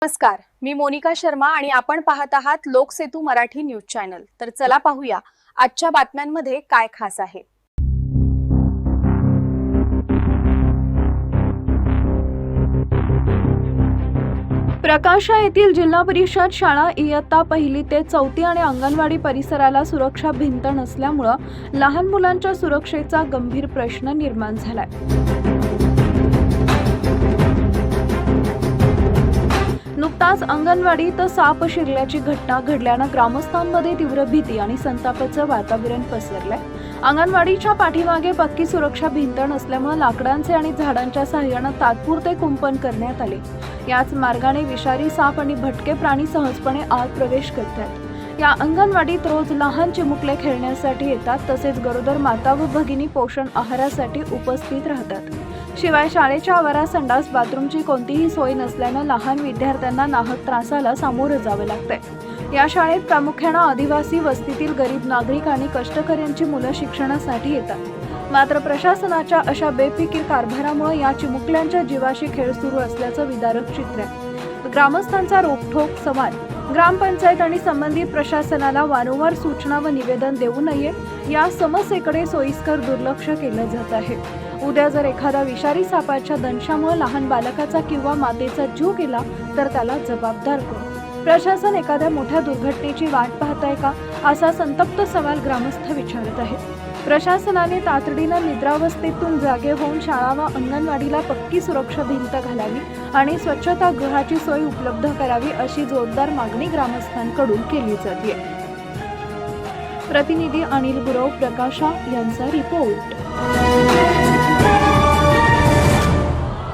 नमस्कार, मी मोनिका शर्मा आणि आपण पाहत आहात लोकसेतू मराठी न्यूज चॅनल। तर चला पाहूया आजच्या बातम्यांमध्ये काय खास आहे। प्रकाशा येथील जिल्हा परिषद शाळा इयत्ता 1ली ते 4थी आणि अंगणवाडी परिसराला सुरक्षा भिंत नसल्यामुळे लहान मुलांच्या सुरक्षेचा गंभीर प्रश्न निर्माण झालाय। नुकताच अंगणवाडीत साप शिरल्याची घटना घडल्याने ग्रामस्थांमध्ये तीव्र भीती आणि संतापाचं वातावरण पसरलंय। अंगणवाडीच्या पाठीमागे पक्की सुरक्षा भिंत नसल्यामुळे लाकडांचे आणि झाडांच्या सहाय्याने तात्पुरते कुंपण करण्यात आले। याच मार्गाने विषारी साप आणि भटके प्राणी सहजपणे आत प्रवेश करतात। या अंगणवाडीत रोज लहान चिमुकले खेळण्यासाठी येतात, तसेच गरोदर माता व भगिनी पोषण आहारासाठी उपस्थित राहतात। शिवाय शाळेच्या आवारात संडास बाथरूमची कोणतीही सोय नसल्याने लहान विद्यार्थ्यांना नाहक त्रासाला सामोरे जावे लागते। या शाळेत प्रामुख्याने आदिवासी वस्तीतील गरीब नागरिक आणि कष्टकऱ्यांची मुलं शिक्षणासाठी येतात। मात्र प्रशासनाच्या अशा बेफिकीर कारभारामुळे या चिमुकल्यांच्या जीवाशी खेळ सुरू असल्याचं विदारक चित्र आहे। ग्रामस्थांचा रोखठोक सवाल, ग्रामपंचायत आणि संबंधित प्रशासनाला वारंवार सूचना व निवेदन देऊ नये, या समस्येकडे सोयीस्कर दुर्लक्ष केलं जात आहे। उद्या जर एखादा विषारी सापाच्या दंशामुळे लहान बालकाचा किंवा मातेचा जीव गेला तर त्याला जबाबदार कोण? प्रशासन एखाद्या मोठ्या दुर्घटनेची वाट पाहत आहे का, असा संतप्त सवाल ग्रामस्थ विचारत आहेत। प्रशासनाने तातडीने निद्रावस्थेतून जागे होऊन शाळा व अंगणवाडीला पक्की सुरक्षा भिंत घालावी आणि स्वच्छतागृहाची सोय उपलब्ध करावी, अशी जोरदार मागणी ग्रामस्थांकडून केली जाते। प्रतिनिधी अनिल गुरव, प्रकाशा यांचा रिपोर्ट।